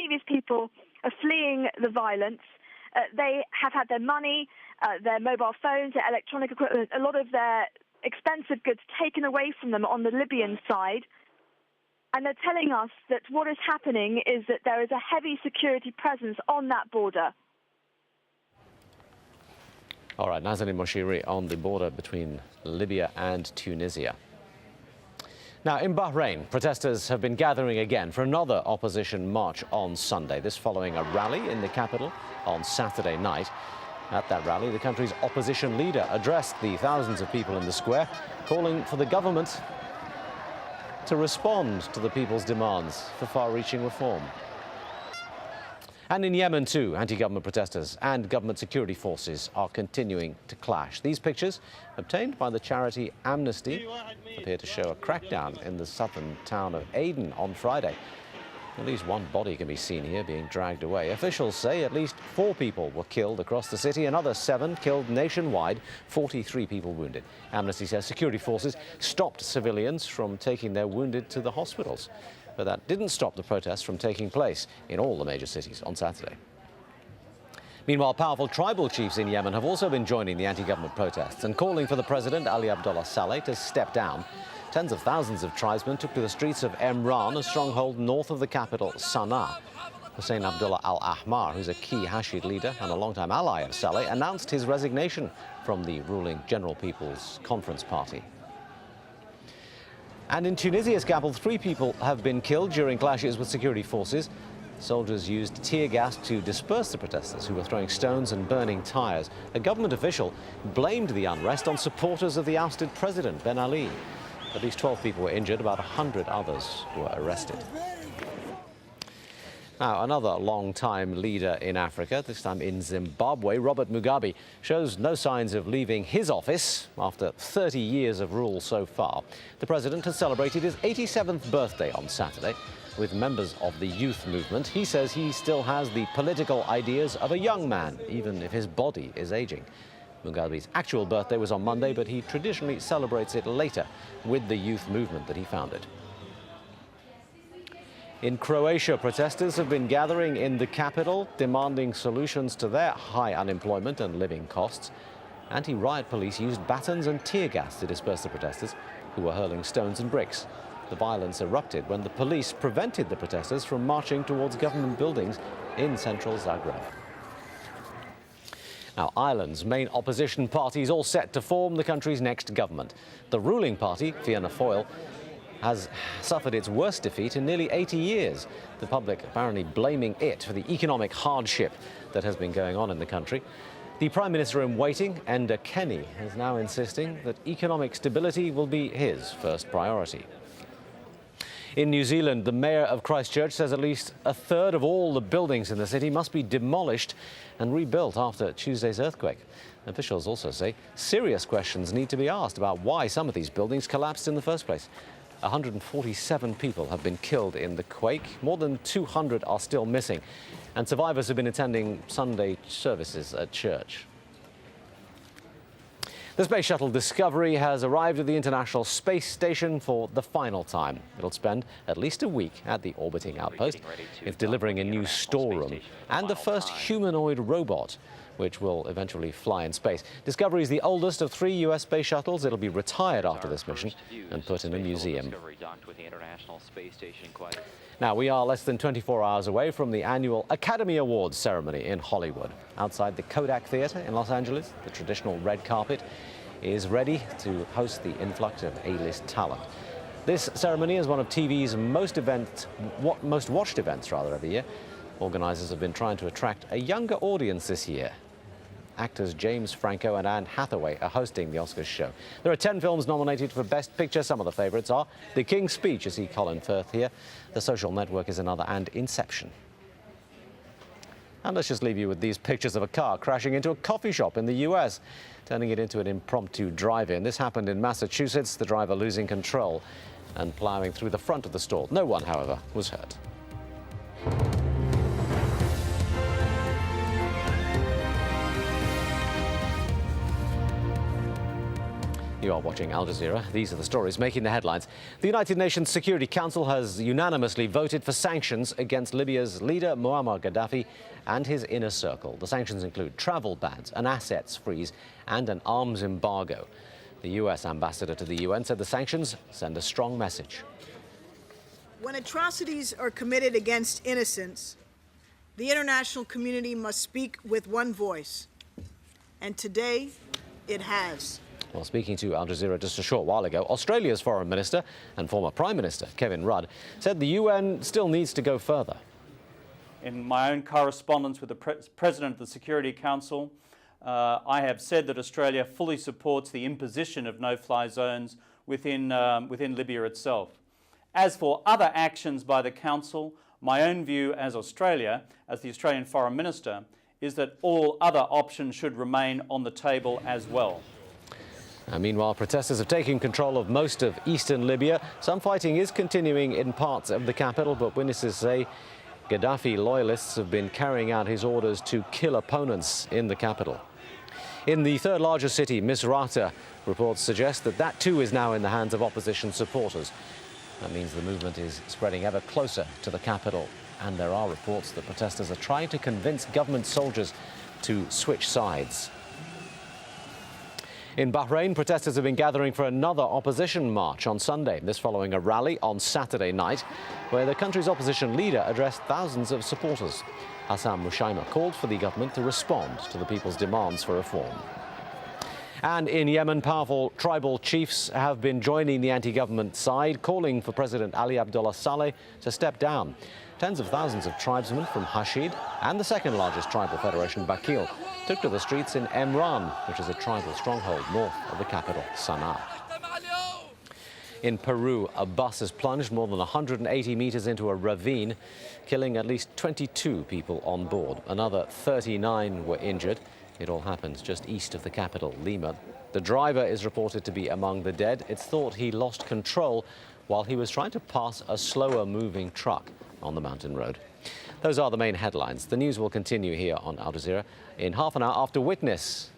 many of these people are fleeing the violence. They have had their money, their mobile phones, their electronic equipment, a lot of their expensive goods taken away from them on the Libyan side. And they're telling us that what is happening is that there is a heavy security presence on that border. All right, Nazanin Moshiri on the border between Libya and Tunisia. Now, in Bahrain, protesters have been gathering again for another opposition march on Sunday. This following a rally in the capital on Saturday night. At that rally, the country's opposition leader addressed the thousands of people in the square, calling for the government to respond to the people's demands for far-reaching reform. And in Yemen, too, anti-government protesters and government security forces are continuing to clash. These pictures, obtained by the charity Amnesty, appear to show a crackdown in the southern town of Aden on Friday. At least one body can be seen here being dragged away. Officials say at least 4 people were killed across the city, another 7 killed nationwide, 43 people wounded. Amnesty says security forces stopped civilians from taking their wounded to the hospitals. But that didn't stop the protests from taking place in all the major cities on Saturday. Meanwhile, powerful tribal chiefs in Yemen have also been joining the anti-government protests and calling for the president, Ali Abdullah Saleh, to step down. Tens of thousands of tribesmen took to the streets of Emran, a stronghold north of the capital, Sana'a. Hussein Abdullah al-Ahmar, who's a key Hashid leader and a longtime ally of Saleh, announced his resignation from the ruling General People's Conference Party. And in Tunisia's capital, 3 people have been killed during clashes with security forces. Soldiers used tear gas to disperse the protesters, who were throwing stones and burning tires. A government official blamed the unrest on supporters of the ousted president, Ben Ali. At least 12 people were injured, about 100 others were arrested. Now, another long-time leader in Africa, this time in Zimbabwe, Robert Mugabe, shows no signs of leaving his office after 30 years of rule so far. The president has celebrated his 87th birthday on Saturday with members of the youth movement. He says he still has the political ideas of a young man, even if his body is aging. Mugabe's actual birthday was on Monday, but he traditionally celebrates it later with the youth movement that he founded. In Croatia, protesters have been gathering in the capital, demanding solutions to their high unemployment and living costs. Anti-riot police used batons and tear gas to disperse the protesters, who were hurling stones and bricks. The violence erupted when the police prevented the protesters from marching towards government buildings in central Zagreb. Now, Ireland's main opposition party is all set to form the country's next government. The ruling party, Fianna Fáil, has suffered its worst defeat in nearly 80 years. The public apparently blaming it for the economic hardship that has been going on in the country. The Prime Minister in waiting, Enda Kenny, is now insisting that economic stability will be his first priority. In New Zealand, the mayor of Christchurch says at least a third of all the buildings in the city must be demolished and rebuilt after Tuesday's earthquake. Officials also say serious questions need to be asked about why some of these buildings collapsed in the first place. 147 people have been killed in the quake. More than 200 are still missing. And survivors have been attending Sunday services at church. The space shuttle Discovery has arrived at the International Space Station for the final time. It'll spend at least a week at the orbiting outpost. It's delivering a new storeroom and the first humanoid robot, which will eventually fly in space. Discovery is the oldest of 3 U.S. space shuttles. It'll be retired after this mission and put in a museum. Now, we are less than 24 hours away from the annual Academy Awards ceremony in Hollywood. Outside the Kodak Theater in Los Angeles, the traditional red carpet is ready to host the influx of A-list talent. This ceremony is one of TV's most watched events every year. Organizers have been trying to attract a younger audience this year. Actors James Franco and Anne Hathaway are hosting the Oscars show. There are 10 films nominated for Best Picture. Some of the favorites are The King's Speech, you see Colin Firth here. The Social Network is another, and Inception. And let's just leave you with these pictures of a car crashing into a coffee shop in the US, turning it into an impromptu drive-in. This happened in Massachusetts, the driver losing control and plowing through the front of the store. No one, however, was hurt. You are watching Al Jazeera. These are the stories making the headlines. The United Nations Security Council has unanimously voted for sanctions against Libya's leader Muammar Gaddafi and his inner circle. The sanctions include travel bans, an assets freeze and an arms embargo. The US ambassador to the UN said the sanctions send a strong message. When atrocities are committed against innocents, the international community must speak with one voice. And today, it has. Well, speaking to Al Jazeera just a short while ago, Australia's Foreign Minister and former Prime Minister Kevin Rudd said the UN still needs to go further. In my own correspondence with the President of the Security Council, I have said that Australia fully supports the imposition of no-fly zones within Libya itself. As for other actions by the Council, my own view as Australia, as the Australian Foreign Minister, is that all other options should remain on the table as well. Meanwhile, protesters have taken control of most of eastern Libya. Some fighting is continuing in parts of the capital, but witnesses say Gaddafi loyalists have been carrying out his orders to kill opponents in the capital. In the third largest city, Misrata, reports suggest that too is now in the hands of opposition supporters. That means the movement is spreading ever closer to the capital, and there are reports that protesters are trying to convince government soldiers to switch sides. In Bahrain, protesters have been gathering for another opposition march on Sunday, this following a rally on Saturday night, where the country's opposition leader addressed thousands of supporters. Hassan Mushaima called for the government to respond to the people's demands for reform. And in Yemen, powerful tribal chiefs have been joining the anti-government side, calling for President Ali Abdullah Saleh to step down. Tens of thousands of tribesmen from Hashid and the second largest tribal federation, Bakil, took to the streets in Emran, which is a tribal stronghold north of the capital, Sana'a. In Peru, a bus has plunged more than 180 meters into a ravine, killing at least 22 people on board. Another 39 were injured. It all happened just east of the capital, Lima. The driver is reported to be among the dead. It's thought he lost control while he was trying to pass a slower-moving truck on the mountain road. Those are the main headlines. The news will continue here on Al Jazeera in half an hour after Witness.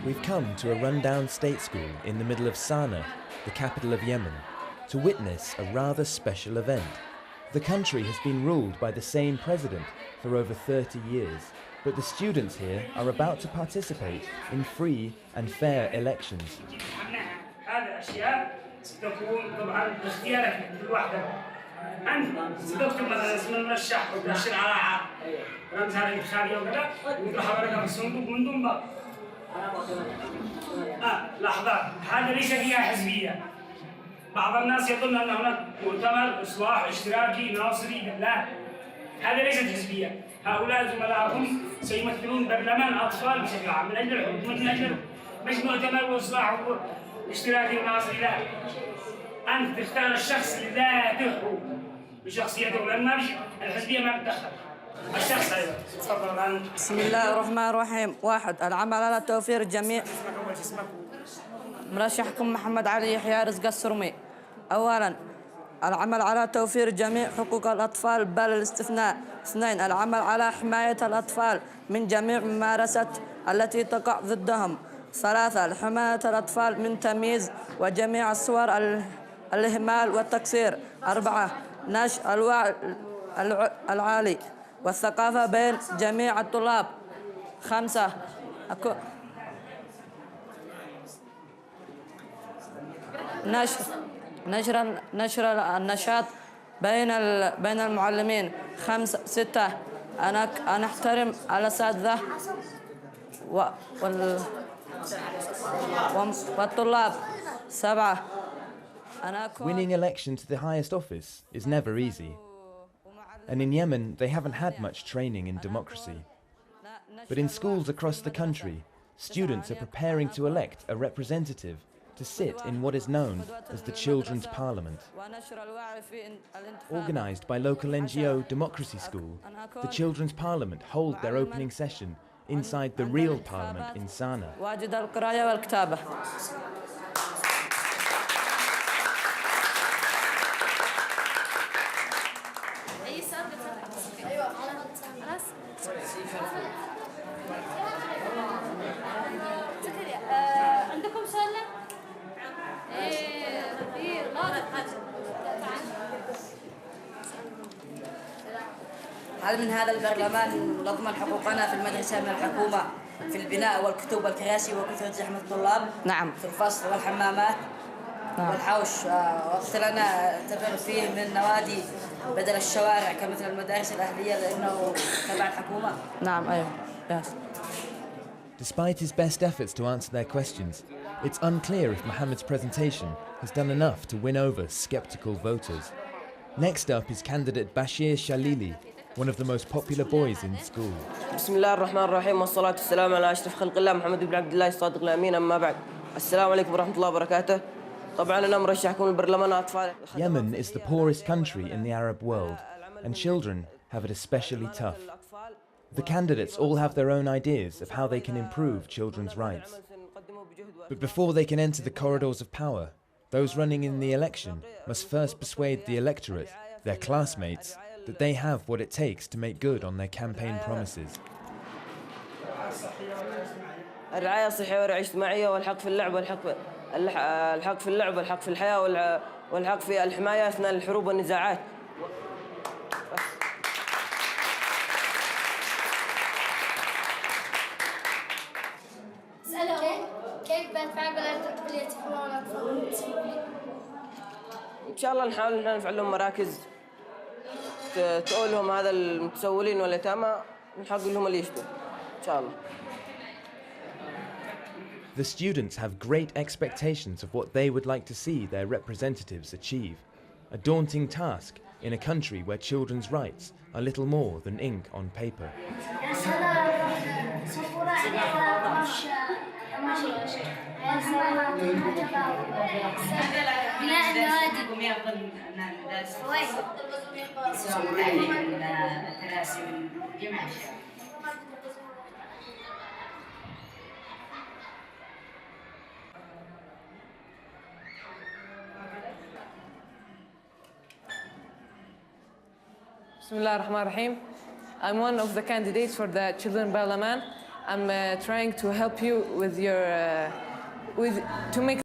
We've come to a rundown state school in the middle of Sana'a, the capital of Yemen, to witness a rather special event. The country has been ruled by the same president for over 30 years, but the students here are about to participate in free and fair elections. لحظة هذا ليس فيها حزبية بعض الناس يظن أن هناك مؤتمر إصلاح اشتراكي ناصري لا هذا ليست حزبية هؤلاء زملائكم سيمثلون برلمان أطفال بشكل عام من أجل الحكومة من أجل مش مؤتمر وإصلاح اشتراكي وناصري لا أنت تختار الشخص ذاته بشخصيته لأن ما الحزبية ما بتدخل الشخص أيضا تفضل. بسم الله الرحمن الرحيم. 1. العمل على توفير الجميع. مرشحكم محمد علي يحيى رزق السرمي. أولا العمل على توفير جميع حقوق الأطفال بلا الاستثناء. 2. العمل على حماية الأطفال من جميع ممارسات التي تقع ضدهم. 3. حماية الأطفال من تمييز وجميع الصور الإهمال والتقصير. 4. نشر الوعي العالي والثقافة بين جميع الطلاب. 5. نشر النشاط بين المعلمين. 6. أنا أحترم الأساتذة والطلاب. 7. Winning election to the highest office is never easy. And in Yemen, they haven't had much training in democracy. But in schools across the country, students are preparing to elect a representative to sit in what is known as the Children's Parliament. Organised by local NGO Democracy School, the Children's Parliament hold their opening session inside the real Parliament in Sana'a. هل من هذا البرلمان نضمن حقوقنا في المدرسة من الحكومة في البناء والكتب والكراسي وكثرة زحمة الطلاب؟ نعم. في الفصل والحمامات؟ نعم. والحوش وقت لنا تفرغ فيه من النوادي بدل الشوارع كمثل المدارس الأهلية لأنه تبع الحكومة؟ نعم أيوه. Yes. Despite his best efforts to answer their questions, it's unclear if Mohammed's presentation has done enough to win over skeptical voters. Next up is candidate Bashir Shalili, one of the most popular boys in school. بسم الله الرحمن الرحيم والصلاة والسلام على أشرف خلق الله محمد بن عبد الله الصادق الأمين أما بعد. السلام عليكم ورحمة الله وبركاته. طبعا أنا مرشح أكون البرلمان أطفال. Yemen is the poorest country in the Arab world, and children have it especially tough. The candidates all have their own ideas of how they can improve children's rights. But before they can enter the corridors of power, those running in the election must first persuade the electorate, their classmates, that they have what it takes to make good on their campaign promises. الرعاية الصحية والرعاية الاجتماعية والحق في اللعب والحق في اللعب والحق في الحياة والحق في الحماية أثناء الحروب والنزاعات. كيف بنفعل باليتيمون والأطفال؟ إن شاء الله نحاول نفعل لهم مراكز تقول لهم هذا المتسولين واليتامى نحقق لهم اللي يشتوا إن شاء الله. The students have great expectations of what they would like to see their representatives achieve. A daunting task in a country where children's rights are little more than ink on paper. Bismillah ar-Rahman ar-Rahim. I'm one of the candidates for the Children Parliament. I'm trying to help you with your to make